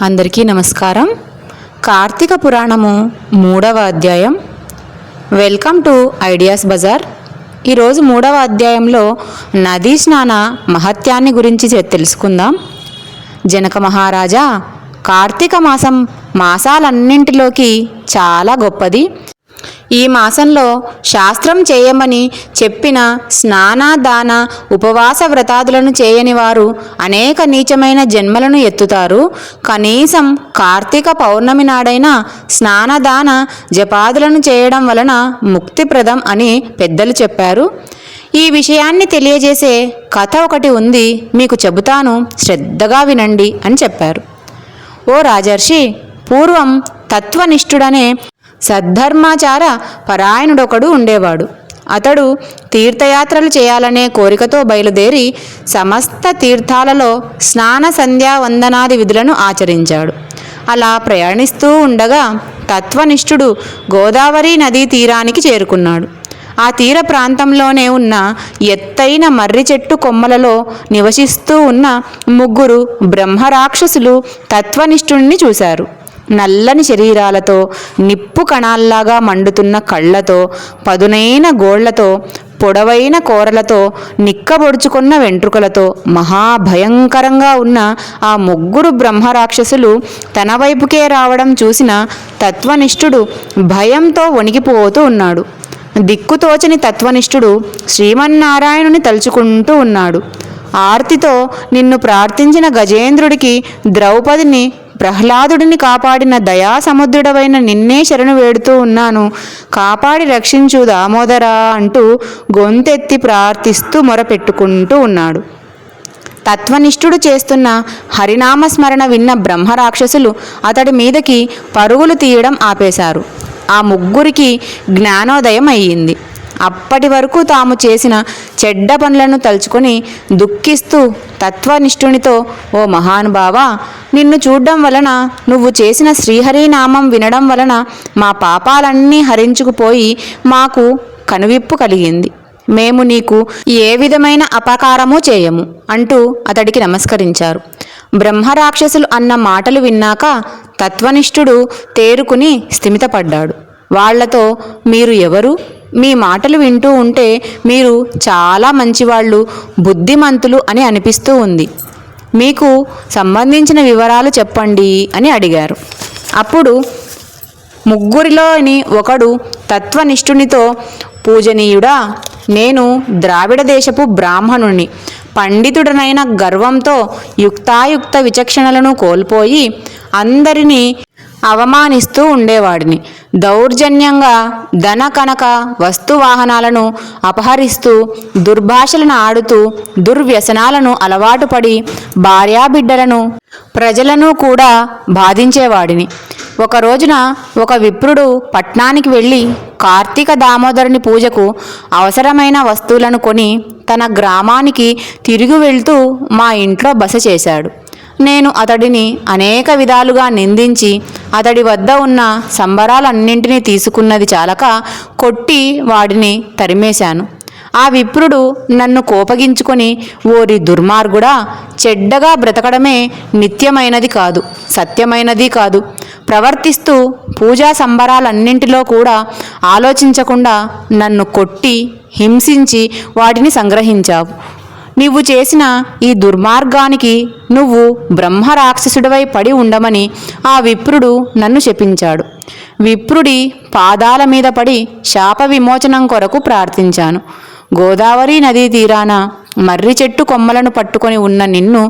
అందరికీ నమస్కారం. కార్తీక పురాణము 3వ అధ్యాయం. Welcome to Ideas Bazaar. ఈరోజు 3వ అధ్యాయంలో నదీ స్నాన మహత్యాన్ని గురించి తెలుసుకుందాం. జనక మహారాజా, కార్తీక మాసం మాసాలన్నింటిలోకి చాలా గొప్పది. ఈ మాసంలో శాస్త్రం చేయమని చెప్పిన స్నాన దాన ఉపవాస వ్రతాదులను చేయని వారు అనేక నీచమైన జన్మలను ఎత్తుతారు. కనీసం కార్తీక పౌర్ణమి నాడైనా స్నానదాన జపాదులను చేయడం వలన ముక్తిప్రదం అని పెద్దలు చెప్పారు. ఈ విషయాన్ని తెలియజేసే కథ ఒకటి ఉంది, మీకు చెబుతాను, శ్రద్ధగా వినండి అని చెప్పారు. ఓ రాజర్షి, పూర్వం తత్వనిష్ఠుడనే సద్ధర్మాచార పరాయణుడొకడు ఉండేవాడు. అతడు తీర్థయాత్రలు చేయాలనే కోరికతో బయలుదేరి సమస్త తీర్థాలలో స్నాన సంధ్యా వందనాది విధులను ఆచరించాడు. అలా ప్రయాణిస్తూ ఉండగా తత్వనిష్ఠుడు గోదావరి నదీ తీరానికి చేరుకున్నాడు. ఆ తీర ప్రాంతంలోనే ఉన్న ఎత్తైన మర్రి చెట్టు కొమ్మలలో నివసిస్తూ ఉన్న 3 బ్రహ్మరాక్షసులు తత్వనిష్ఠుడిని చూశారు. నల్లని శరీరాలతో, నిప్పు కణాల్లాగా మండుతున్న కళ్ళతో, పదునైన గోళ్లతో, పొడవైన కోరలతో, నిక్కబొడుచుకున్న వెంట్రుకలతో మహాభయంకరంగా ఉన్న ఆ 3 బ్రహ్మరాక్షసులు తన వైపుకే రావడం చూసిన తత్వనిష్ఠుడు భయంతో వణికిపోతూ ఉన్నాడు. దిక్కుతోచని తత్వనిష్ఠుడు శ్రీమన్నారాయణుని తలుచుకుంటూ ఉన్నాడు. ఆర్తితో నిన్ను ప్రార్థించిన గజేంద్రుడికి, ద్రౌపదిని, ప్రహ్లాదుడిని కాపాడిన దయాసముద్రుడవైన నిన్నే శరణు వేడుతూ ఉన్నాను, కాపాడి రక్షించు దామోదరా అంటూ గొంతెత్తి ప్రార్థిస్తూ మొరపెట్టుకుంటూ ఉన్నాడు. తత్వనిష్ఠుడు చేస్తున్న హరినామస్మరణ విన్న బ్రహ్మరాక్షసులు అతడి మీదకి పరుగులు తీయడం ఆపేశారు. ఆ 3కి జ్ఞానోదయం అయ్యింది. అప్పటి వరకు తాము చేసిన చెడ్డ పనులను తలుచుకొని దుఃఖిస్తూ తత్వనిష్ఠునితో, ఓ మహానుభావా, నిన్ను చూడడం వలన, నువ్వు చేసిన శ్రీహరినామం వినడం వలన మా పాపాలన్నీ హరించుకుపోయి మాకు కనువిప్పు కలిగింది. మేము నీకు ఏ విధమైన అపకారమూ చేయము అంటూ అతడికి నమస్కరించారు. బ్రహ్మరాక్షసులు అన్న మాటలు విన్నాక తత్వనిష్ఠుడు తేరుకుని స్థిమితపడ్డాడు. వాళ్లతో, మీరు ఎవరు? మీ మాటలు వింటూ ఉంటే మీరు చాలా మంచివాళ్ళు, బుద్ధిమంతులు అని అనిపిస్తూ ఉంది. మీకు సంబంధించిన వివరాలు చెప్పండి అని అడిగారు. అప్పుడు 3లోని ఒకడు తత్వనిష్ఠునితో, పూజనీయుడా, నేను ద్రావిడ దేశపు బ్రాహ్మణుని, పండితుడనైన గర్వంతో యుక్తాయుక్త విచక్షణలను కోల్పోయి అందరినీ అవమానిస్తూ ఉండేవాడిని. దౌర్జన్యంగా ధన కనక వస్తువాహనాలను అపహరిస్తూ, దుర్భాషలను ఆడుతూ, దుర్వ్యసనాలను అలవాటు పడి భార్యాబిడ్డలను, ప్రజలను కూడా బాధించేవాడిని. ఒక రోజున ఒక విప్రుడు పట్నానికి వెళ్ళి కార్తీక దామోదరుని పూజకు అవసరమైన వస్తువులను కొని తన గ్రామానికి తిరిగి వెళ్తూ మా ఇంట్లో బస చేశాడు. నేను అతడిని అనేక విధాలుగా నిందించి అతడి వద్ద ఉన్న సంబరాలన్నింటినీ తీసుకున్నది చాలక కొట్టి వాడిని తరిమేశాను. ఆ విప్రుడు నన్ను కోపగించుకొని, ఓరి దుర్మార్గుడా, చెడ్డగా బ్రతకడమే నిత్యమైనది కాదు, సత్యమైనది కాదు, ప్రవర్తిస్తూ పూజా సంబరాలన్నింటిలో కూడా ఆలోచించకుండా నన్ను కొట్టి హింసించి వాటిని సంగ్రహించావు. నీవు చేసిన ఈ దుర్మార్గానికి నువ్వు బ్రహ్మరాక్షసుడివై పడి ఉండమని ఆ విప్రుడు నన్ను శపించాడు. విప్రుడి పాదాల మీద పడి శాప విమోచనం కొరకు ప్రార్థించాను. గోదావరి నదీ తీరాన మర్రి చెట్టు కొమ్మలను పట్టుకొని ఉన్న నిన్ను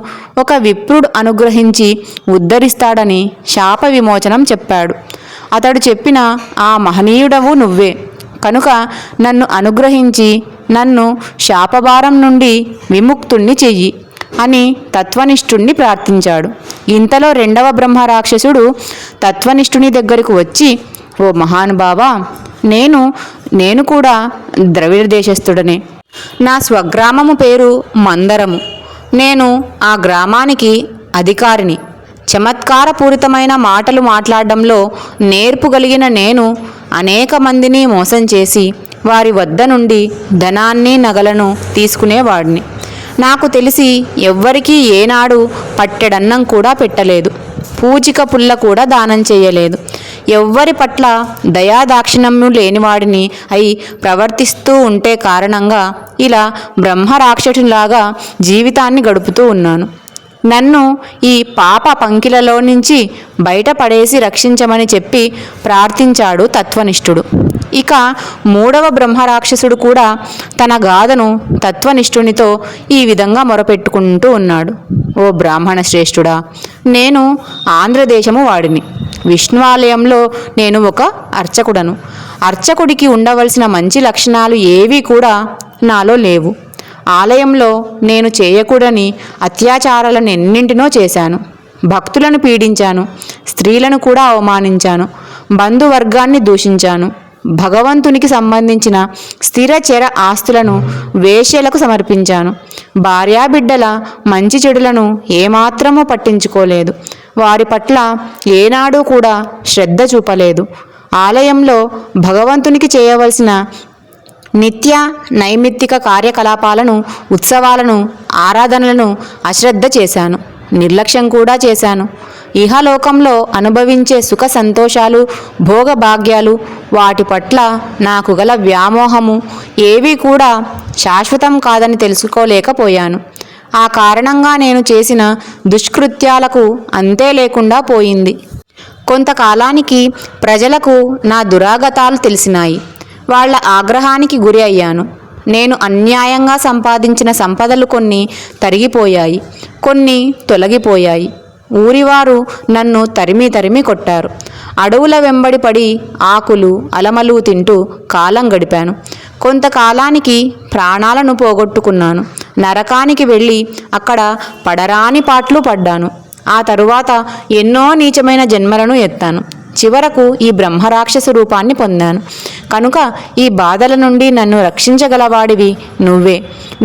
ఒక విప్రుడు అనుగ్రహించి ఉద్ధరిస్తాడని శాప విమోచనం చెప్పాడు. అతడు చెప్పిన ఆ మహనీయుడవు నువ్వే కనుక నన్ను అనుగ్రహించి నన్ను శాపభారం నుండి విముక్తుణ్ణి చెయ్యి అని తత్వనిష్ఠుణ్ణి ప్రార్థించాడు. ఇంతలో 2వ బ్రహ్మరాక్షసుడు తత్వనిష్ఠుని దగ్గరకు వచ్చి, ఓ మహానుభావా, నేను కూడా ద్రవిడ దేశస్థుడనే. నా స్వగ్రామము పేరు మందరము. నేను ఆ గ్రామానికి అధికారిని. చమత్కారపూరితమైన మాటలు మాట్లాడడంలో నేర్పు కలిగిన నేను అనేక మందిని మోసం చేసి వారి వద్ద నుండి ధనాన్ని, నగలను తీసుకునేవాడిని. నాకు తెలిసి ఎవ్వరికీ ఏనాడు పట్టెడన్నం కూడా పెట్టలేదు. పూచిక పుల్ల కూడా దానం చేయలేదు. ఎవ్వరి పట్ల దయాదాక్షిణ్యము లేనివాడిని అయి ప్రవర్తిస్తూ ఉంటే కారణంగా ఇలా బ్రహ్మరాక్షసులాగా జీవితాన్ని గడుపుతూ ఉన్నాను. నన్ను ఈ పాప పంకిలలో నుంచి బయటపడేసి రక్షించమని చెప్పి ప్రార్థించాడు తత్వనిష్ఠుడు. ఇక మూడవ బ్రహ్మరాక్షసుడు కూడా తన గాథను తత్వనిష్ఠునితో ఈ విధంగా మొరపెట్టుకుంటూ ఉన్నాడు. ఓ బ్రాహ్మణ శ్రేష్ఠుడా, నేను ఆంధ్రదేశము వాడిని. విష్ణువాలయంలో నేను ఒక అర్చకుడను. అర్చకుడికి ఉండవలసిన మంచి లక్షణాలు ఏవీ కూడా నాలో లేవు. ఆలయంలో నేను చేయకూడని అత్యాచారాలను ఎన్నింటినో చేశాను. భక్తులను పీడించాను, స్త్రీలను కూడా అవమానించాను, బంధువర్గాన్ని దూషించాను. భగవంతునికి సంబంధించిన స్థిర చెర ఆస్తులను వేశ్యలకు సమర్పించాను. భార్యాబిడ్డల మంచి చెడులను ఏమాత్రమూ పట్టించుకోలేదు. వారి పట్ల ఏనాడూ కూడా శ్రద్ధ చూపలేదు. ఆలయంలో భగవంతునికి చేయవలసిన నిత్య నైమిత్తిక కార్యకలాపాలను, ఉత్సవాలను, ఆరాధనలను అశ్రద్ధ చేశాను. నిర్లక్ష్యం కూడా చేశాను. ఇహలోకంలో అనుభవించే సుఖ సంతోషాలు, భోగభాగ్యాలు, వాటి పట్ల నాకు గల వ్యామోహము ఏవీ కూడా శాశ్వతం కాదని తెలుసుకోలేకపోయాను. ఆ కారణంగా నేను చేసిన దుష్కృత్యాలకు అంతే లేకుండా పోయింది. కొంతకాలానికి ప్రజలకు నా దురాగతాలు తెలిసినాయి. వాళ్ళ ఆగ్రహానికి గురి అయ్యాను. నేను అన్యాయంగా సంపాదించిన సంపదలు కొన్ని తరిగిపోయాయి, కొన్ని తొలగిపోయాయి. ఊరివారు నన్ను తరిమి తరిమి కొట్టారు. అడవుల వెంబడి పడి ఆకులు అలమలు తింటూ కాలం గడిపాను. కొంతకాలానికి ప్రాణాలను పోగొట్టుకున్నాను. నరకానికి వెళ్ళి అక్కడ పడరాని పాట్లు పడ్డాను. ఆ తరువాత ఎన్నో నీచమైన జన్మలను ఎత్తాను. చివరకు ఈ బ్రహ్మరాక్షస రూపాన్ని పొందాను. కనుక ఈ బాధల నుండి నన్ను రక్షించగలవాడివి నువ్వే.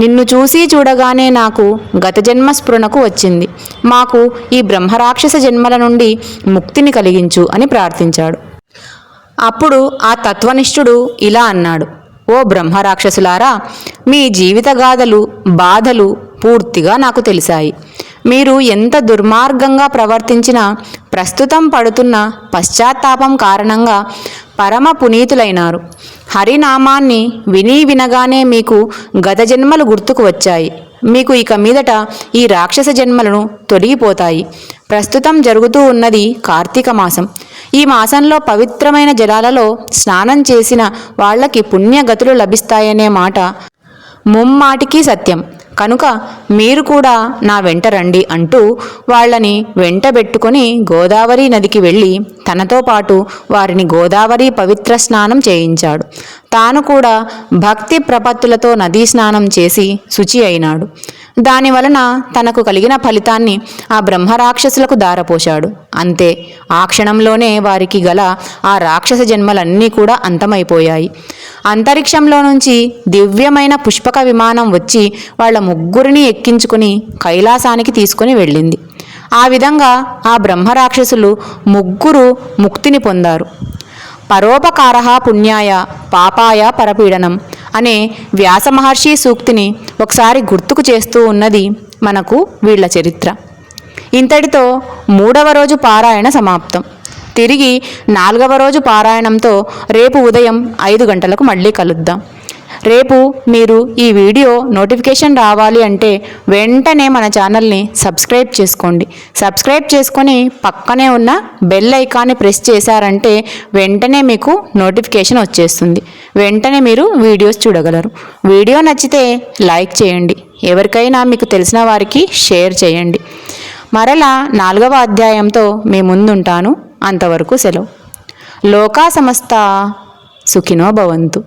నిన్ను చూసి చూడగానే నాకు గత జన్మ స్ఫురణకు వచ్చింది. మాకు ఈ బ్రహ్మరాక్షస జన్మల నుండి ముక్తిని కలిగించు అని ప్రార్థించాడు. అప్పుడు ఆ తత్వనిష్ఠుడు ఇలా అన్నాడు. ఓ బ్రహ్మరాక్షసులారా, మీ జీవితగాథలు, బాధలు పూర్తిగా నాకు తెలిసాయి. మీరు ఎంత దుర్మార్గంగా ప్రవర్తించినా ప్రస్తుతం పడుతున్న పశ్చాత్తాపం కారణంగా పరమ పునీతులైనారు. హరినామాన్ని విని వినగానే మీకు గత జన్మలు గుర్తుకు వచ్చాయి. మీకు ఇక మీదట ఈ రాక్షస జన్మలను తొలగిపోతాయి. ప్రస్తుతం జరుగుతూ ఉన్నది కార్తీక మాసం. ఈ మాసంలో పవిత్రమైన జలాలలో స్నానం చేసిన వాళ్ళకి పుణ్యగతులు లభిస్తాయనే మాట ముమ్మాటికి సత్యం. కనుక మీరు కూడా నా వెంట రండి అంటూ వాళ్ళని వెంటబెట్టుకొని గోదావరి నదికి వెళ్ళి తనతో పాటు వారిని గోదావరి పవిత్ర స్నానం చేయించాడు. తాను కూడా భక్తి ప్రపత్తులతో నదీ స్నానం చేసి శుచి అయినాడు. దానివలన తనకు కలిగిన ఫలితాన్ని ఆ బ్రహ్మరాక్షసులకు దారపోశాడు. అంతే, ఆ క్షణంలోనే వారికి గల ఆ రాక్షస జన్మలన్నీ కూడా అంతమైపోయాయి. అంతరిక్షంలో నుంచి దివ్యమైన పుష్పక విమానం వచ్చి వాళ్ళ ముగ్గురిని ఎక్కించుకుని కైలాసానికి తీసుకుని వెళ్ళింది. ఆ విధంగా ఆ బ్రహ్మరాక్షసులు ముగ్గురు ముక్తిని పొందారు. పరోపకారః పుణ్యాయ పాపాయ పరపీడనం అనే వ్యాస మహర్షి సూక్తిని ఒకసారి గుర్తుకు చేస్తూ ఉన్నది మనకు వీళ్ళ చరిత్ర. ఇంతటితో 3వ రోజు పారాయణ సమాప్తం. తిరిగి 4వ రోజు పారాయణంతో రేపు ఉదయం 5 గంటలకు మళ్ళీ కలుద్దాం. రేపు మీరు ఈ వీడియో నోటిఫికేషన్ రావాలి అంటే వెంటనే మన ఛానల్ని సబ్స్క్రైబ్ చేసుకోండి. సబ్స్క్రైబ్ చేసుకొని పక్కనే ఉన్న బెల్ ఐకాన్ని ప్రెస్ చేశారంటే వెంటనే మీకు నోటిఫికేషన్ వచ్చేస్తుంది. వెంటనే మీరు వీడియోస్ చూడగలరు. వీడియో నచ్చితే లైక్ చేయండి. ఎవరికైనా మీకు తెలిసిన వారికి షేర్ చేయండి. మరలా 4వ అధ్యాయంతో మీ ముందుంటాను. అంతవరకు సెలవు. లోకా సమస్త సుఖినో భవంతు.